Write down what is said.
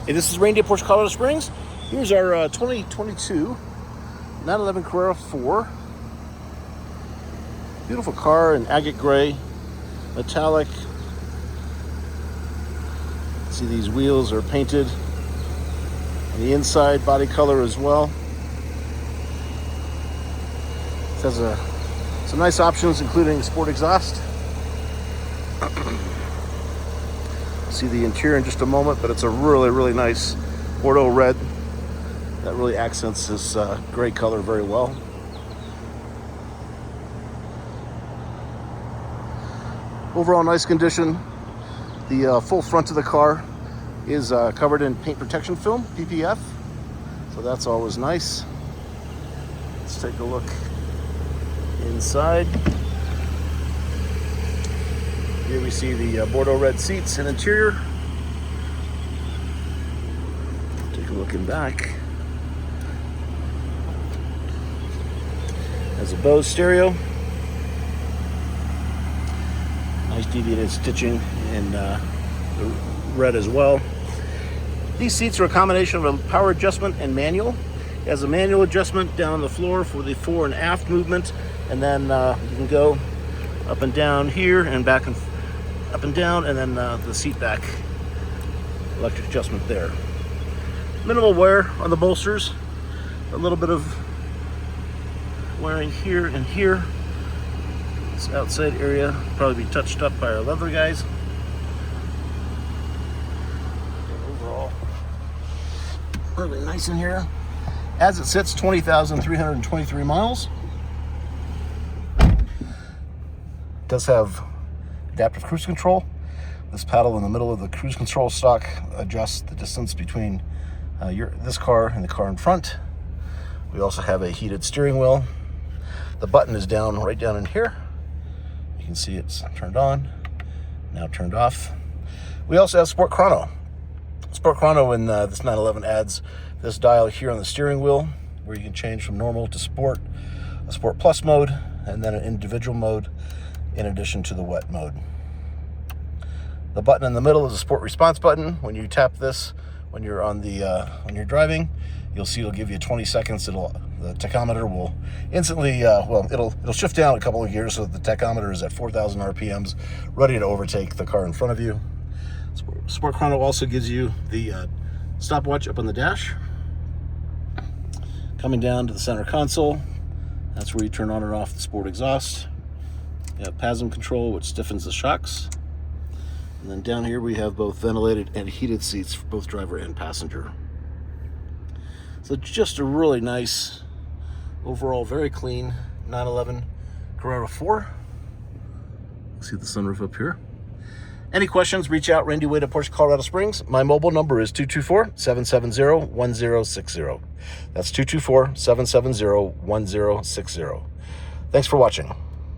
Hey, this is Randy at Porsche Colorado Springs. Here's our 2022 911 Carrera 4. Beautiful car in Agate Grey Metallic. See, these wheels are painted on the inside, body color as well. It has some nice options, including sport exhaust. See the interior in just a moment, but it's a really nice Bordeaux red that really accents this gray color very well. Overall nice condition. The full front of the car is covered in paint protection film, PPF, so that's always nice. Let's take a look inside. Here we see the Bordeaux red seats and interior. Take a look in back. Has a Bose stereo. Nice deviated stitching in the red as well. These seats are a combination of a power adjustment and manual. It has a manual adjustment down on the floor for the fore and aft movement, and then you can go up and down here and back and up and down, and then the seat back electric adjustment there. Minimal wear on the bolsters, a little bit of wearing here and here. This outside area probably be touched up by our leather guys. Overall, really nice in here. As it sits, 20,323 miles. It does have adaptive cruise control. This paddle in the middle of the cruise control stalk adjusts the distance between this car and the car in front. We also have a heated steering wheel. The button is down right down in here. You can see it's turned on, now turned off. We also have Sport Chrono. Sport Chrono in this 911 adds this dial here on the steering wheel, where you can change from normal to sport, a Sport Plus mode, and then an individual mode, in addition to the wet mode. The button in the middle is a sport response button. When you tap this, when you're on the when you're driving, you'll see it'll give you 20 seconds. The tachometer will instantly it'll shift down a couple of gears so that the tachometer is at 4,000 RPMs, ready to overtake the car in front of you. Sport Chrono also gives you the stopwatch up on the dash. Coming down to the center console, that's where you turn on and off the sport exhaust. You have PASM control, which stiffens the shocks. And then down here we have both ventilated and heated seats for both driver and passenger. So just a really nice, overall very clean 911 Carrera 4. See the sunroof up here. Any questions, reach out. Randy Wade at Porsche Colorado Springs. My mobile number is 224-770-1060. That's 224-770-1060. Thanks for watching.